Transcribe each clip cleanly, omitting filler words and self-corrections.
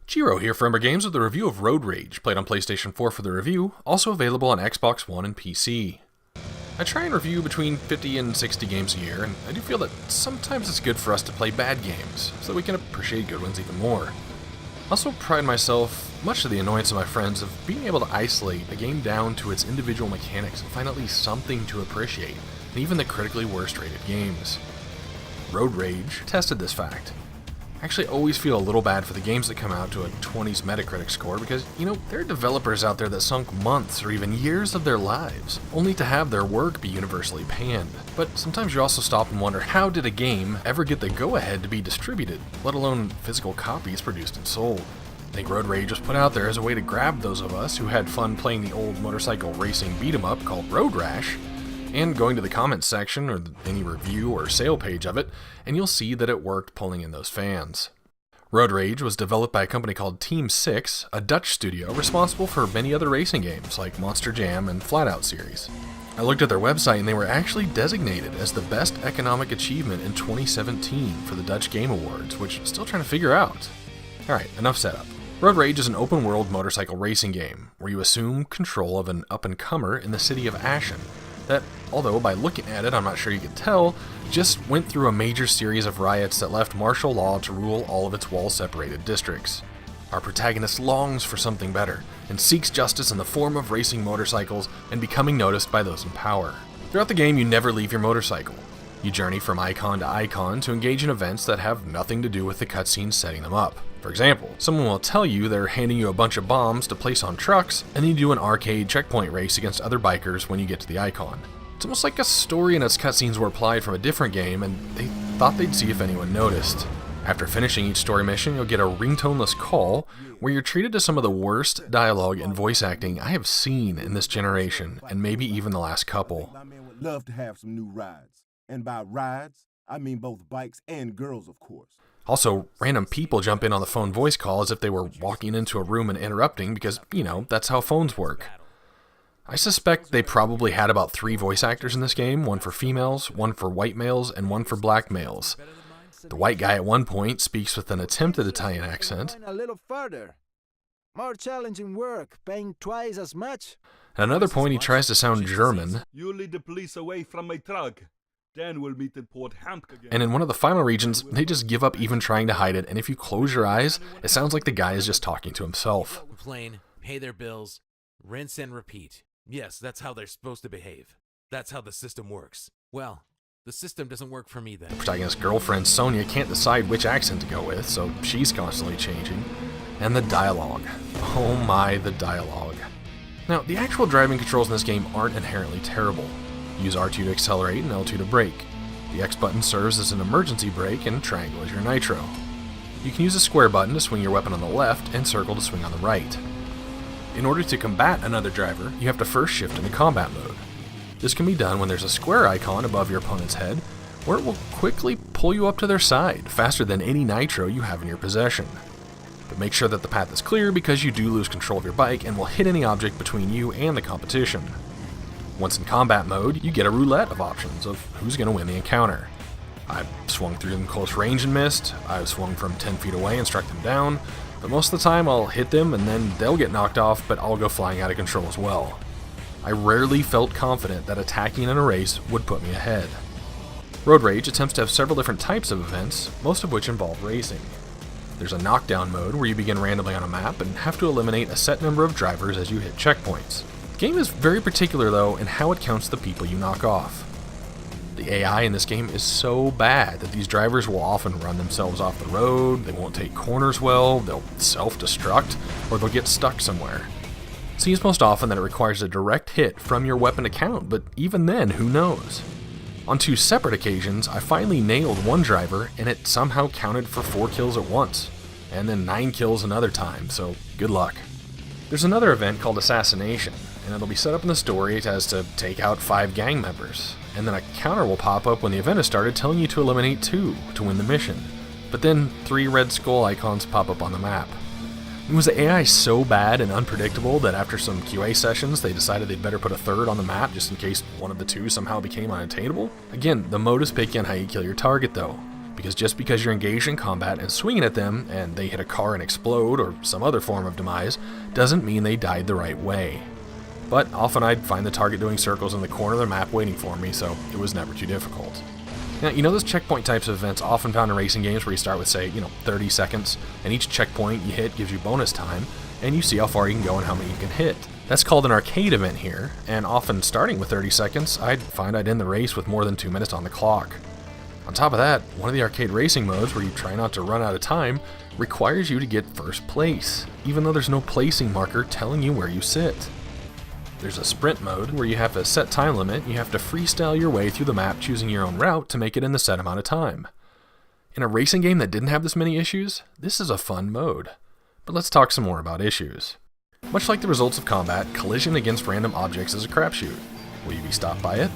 Jiro here for Umbra Games with a review of Road Rage, played on PlayStation 4 for the review, also available on Xbox One and PC. I try and review between 50 and 60 games a year, and I do feel that sometimes it's good for us to play bad games, so that we can appreciate good ones even more. I also pride myself, much to the annoyance of my friends, of being able to isolate a game down to its individual mechanics and find at least something to appreciate, in even the critically worst rated games. Road Rage tested this fact. I actually always feel a little bad for the games that come out to a 20s Metacritic score because, there are developers out there that sunk months or even years of their lives, only to have their work be universally panned. But sometimes you also stop and wonder, how did a game ever get the go-ahead to be distributed, let alone physical copies produced and sold? I think Road Rage was put out there as a way to grab those of us who had fun playing the old motorcycle racing beat-em-up called Road Rash, and going to the comments section or any review or sale page of it, and you'll see that it worked pulling in those fans. Road Rage was developed by a company called Team 6, a Dutch studio responsible for many other racing games like Monster Jam and Flatout series. I looked at their website and they were actually designated as the best economic achievement in 2017 for the Dutch Game Awards, which I'm still trying to figure out. Alright, enough setup. Road Rage is an open-world motorcycle racing game where you assume control of an up-and-comer in the city of Ashen, that, although by looking at it I'm not sure you can tell, just went through a major series of riots that left martial law to rule all of its wall-separated districts. Our protagonist longs for something better, and seeks justice in the form of racing motorcycles and becoming noticed by those in power. Throughout the game you never leave your motorcycle. You journey from icon to icon to engage in events that have nothing to do with the cutscenes setting them up. For example, someone will tell you they're handing you a bunch of bombs to place on trucks, and then you do an arcade checkpoint race against other bikers when you get to the icon. It's almost like a story and its cutscenes were applied from a different game, and they thought they'd see if anyone noticed. After finishing each story mission, you'll get a ringtoneless call, where you're treated to some of the worst dialogue and voice acting I have seen in this generation, and maybe even the last couple. My man would love to have some new rides. And by rides, I mean both bikes and girls, of course. Also, random people jump in on the phone voice call as if they were walking into a room and interrupting because, that's how phones work. I suspect they probably had about 3 voice actors in this game, one for females, one for white males, and one for black males. The white guy at one point speaks with an attempted Italian accent. A little further. More challenging work, paying twice as much. At another point he tries to sound German. You lead the police away from my truck. Then we'll meet in Port Hamp again. And in one of the final regions, they just give up even trying to hide it, and if you close your eyes, it sounds like the guy is just talking to himself. Complain, pay their bills, rinse and repeat. Yes, that's how they're supposed to behave. That's how the system works. Well, the system doesn't work for me then. The protagonist's girlfriend, Sonia, can't decide which accent to go with, so she's constantly changing. And the dialogue. Oh my, the dialogue. Now, the actual driving controls in this game aren't inherently terrible. Use R2 to accelerate and L2 to brake. The X button serves as an emergency brake and triangle as your nitro. You can use the square button to swing your weapon on the left and circle to swing on the right. In order to combat another driver, you have to first shift into combat mode. This can be done when there's a square icon above your opponent's head, where it will quickly pull you up to their side, faster than any nitro you have in your possession. But make sure that the path is clear because you do lose control of your bike and will hit any object between you and the competition. Once in combat mode, you get a roulette of options of who's going to win the encounter. I've swung through them close range and missed, I've swung from 10 feet away and struck them down, but most of the time I'll hit them and then they'll get knocked off, but I'll go flying out of control as well. I rarely felt confident that attacking in a race would put me ahead. Road Rage attempts to have several different types of events, most of which involve racing. There's a knockdown mode where you begin randomly on a map and have to eliminate a set number of drivers as you hit checkpoints. The game is very particular though in how it counts the people you knock off. The AI in this game is so bad that these drivers will often run themselves off the road, they won't take corners well, they'll self-destruct, or they'll get stuck somewhere. It seems most often that it requires a direct hit from your weapon account, but even then, who knows? On 2 separate occasions, I finally nailed one driver and it somehow counted for 4 kills at once, and then 9 kills another time, so good luck. There's another event called Assassination, and it'll be set up in the story as to take out 5 gang members, and then a counter will pop up when the event has started telling you to eliminate 2 to win the mission, but then 3 red skull icons pop up on the map. Was the AI so bad and unpredictable that after some QA sessions they decided they'd better put a 3rd on the map just in case one of the 2 somehow became unattainable? Again, the mode is picky on how you kill your target though. because just because you're engaged in combat and swinging at them and they hit a car and explode or some other form of demise doesn't mean they died the right way. But often I'd find the target doing circles in the corner of the map waiting for me, so it was never too difficult. Now, those checkpoint types of events often found in racing games where you start with, say, 30 seconds, and each checkpoint you hit gives you bonus time, and you see how far you can go and how many you can hit. That's called an arcade event here, and often starting with 30 seconds, I'd find I'd end the race with more than 2 minutes on the clock. On top of that, one of the arcade racing modes, where you try not to run out of time, requires you to get first place, even though there's no placing marker telling you where you sit. There's a sprint mode, where you have a set time limit, and you have to freestyle your way through the map choosing your own route to make it in the set amount of time. In a racing game that didn't have this many issues, this is a fun mode. But let's talk some more about issues. Much like the results of combat, collision against random objects is a crapshoot. Will you be stopped by it?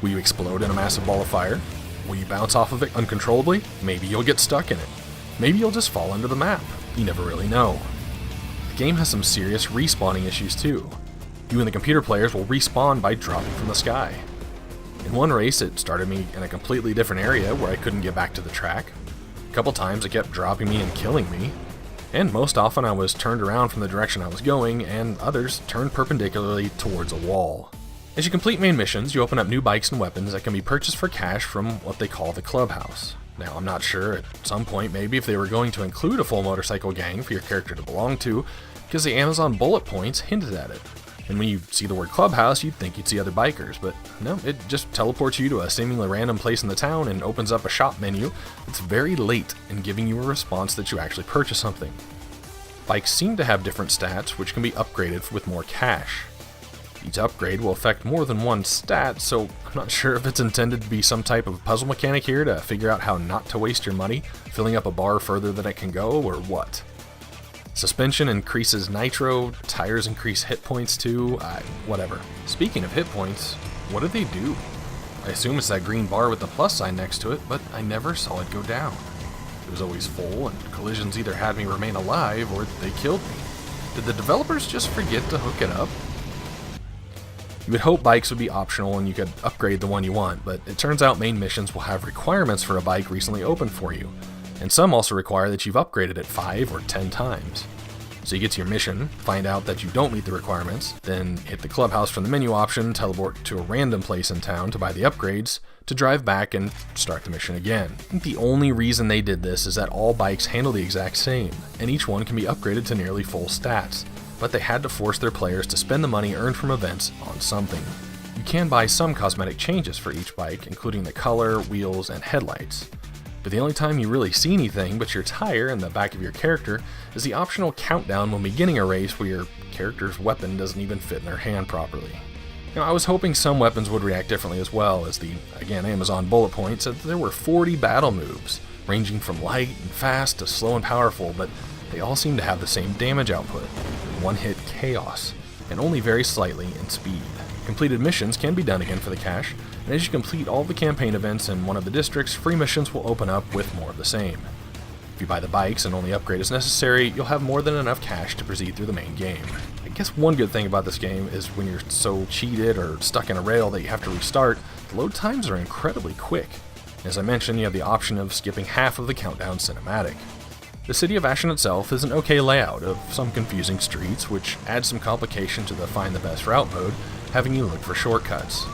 Will you explode in a massive ball of fire? Will you bounce off of it uncontrollably? Maybe you'll get stuck in it. Maybe you'll just fall under the map. You never really know. The game has some serious respawning issues too. You and the computer players will respawn by dropping from the sky. In one race, it started me in a completely different area where I couldn't get back to the track. A couple times it kept dropping me and killing me. And most often I was turned around from the direction I was going, and others turned perpendicularly towards a wall. As you complete main missions, you open up new bikes and weapons that can be purchased for cash from what they call the clubhouse. Now, I'm not sure, at some point maybe if they were going to include a full motorcycle gang for your character to belong to, because the Amazon bullet points hinted at it. And when you see the word clubhouse, you'd think you'd see other bikers, but no, it just teleports you to a seemingly random place in the town and opens up a shop menu that's very late in giving you a response that you actually purchase something. Bikes seem to have different stats, which can be upgraded with more cash. Each upgrade will affect more than one stat, so I'm not sure if it's intended to be some type of puzzle mechanic here to figure out how not to waste your money, filling up a bar further than it can go, or what. Suspension increases nitro, tires increase hit points too, whatever. Speaking of hit points, what do they do? I assume it's that green bar with the plus sign next to it, but I never saw it go down. It was always full, and collisions either had me remain alive or they killed me. Did the developers just forget to hook it up? You would hope bikes would be optional and you could upgrade the one you want, but it turns out main missions will have requirements for a bike recently opened for you, and some also require that you've upgraded it 5 or 10 times. So you get to your mission, find out that you don't meet the requirements, then hit the clubhouse from the menu option, teleport to a random place in town to buy the upgrades, to drive back and start the mission again. I think the only reason they did this is that all bikes handle the exact same, and each one can be upgraded to nearly full stats, but they had to force their players to spend the money earned from events on something. You can buy some cosmetic changes for each bike, including the color, wheels, and headlights. But the only time you really see anything but your tire and the back of your character is the optional countdown when beginning a race where your character's weapon doesn't even fit in their hand properly. Now, I was hoping some weapons would react differently as well, as the, again, Amazon bullet point said that there were 40 battle moves, ranging from light and fast to slow and powerful, but they all seem to have the same damage output, one-hit chaos, and only vary slightly in speed. Completed missions can be done again for the cash, and as you complete all the campaign events in one of the districts, free missions will open up with more of the same. If you buy the bikes and only upgrade as necessary, you'll have more than enough cash to proceed through the main game. I guess one good thing about this game is when you're so cheated or stuck in a rail that you have to restart, the load times are incredibly quick. As I mentioned, you have the option of skipping half of the countdown cinematic. The city of Ashen itself is an okay layout of some confusing streets, which adds some complication to the find the best route mode, having you look for shortcuts.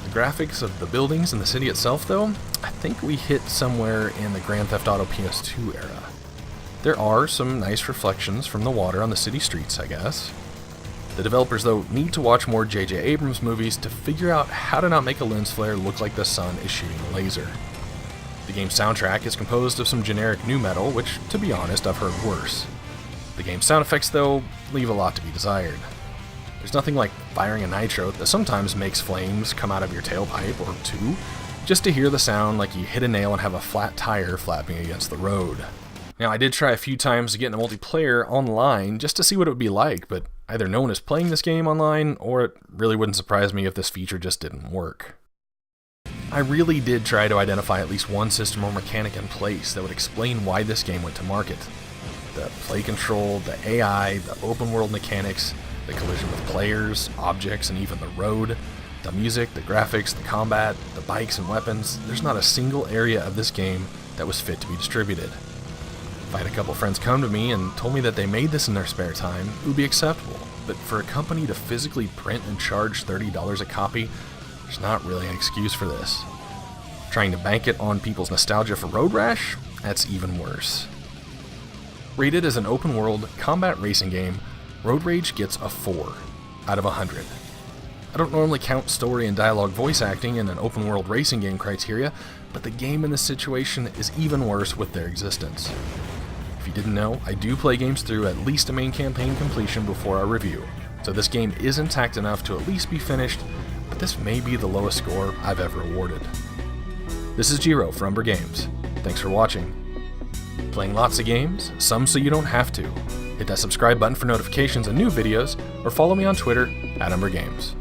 The graphics of the buildings and the city itself, though, I think we hit somewhere in the Grand Theft Auto PS2 era. There are some nice reflections from the water on the city streets, I guess. The developers, though, need to watch more J.J. Abrams movies to figure out how to not make a lens flare look like the sun is shooting a laser. The game's soundtrack is composed of some generic nu metal, which, to be honest, I've heard worse. The game's sound effects, though, leave a lot to be desired. There's nothing like firing a nitro that sometimes makes flames come out of your tailpipe or two, just to hear the sound like you hit a nail and have a flat tire flapping against the road. Now, I did try a few times to get in the multiplayer online just to see what it would be like, but either no one is playing this game online, or it really wouldn't surprise me if this feature just didn't work. I really did try to identify at least one system or mechanic in place that would explain why this game went to market. The play control, the AI, the open world mechanics, the collision with players, objects, and even the road, the music, the graphics, the combat, the bikes and weapons. There's not a single area of this game that was fit to be distributed. If I had a couple friends come to me and told me that they made this in their spare time, it would be acceptable, but for a company to physically print and charge $30 a copy, there's not really an excuse for this. Trying to bank it on people's nostalgia for Road Rash? That's even worse. Rated as an open-world combat racing game, Road Rage gets a 4 out of 100. I don't normally count story and dialogue voice acting in an open-world racing game criteria, but the game in this situation is even worse with their existence. If you didn't know, I do play games through at least a main campaign completion before I review, so this game is intact enough to at least be finished, but this may be the lowest score I've ever awarded. This is Jiro for Umbra Games. Thanks for watching. Playing lots of games, some so you don't have to. Hit that subscribe button for notifications on new videos, or follow me on Twitter @Umbra Games.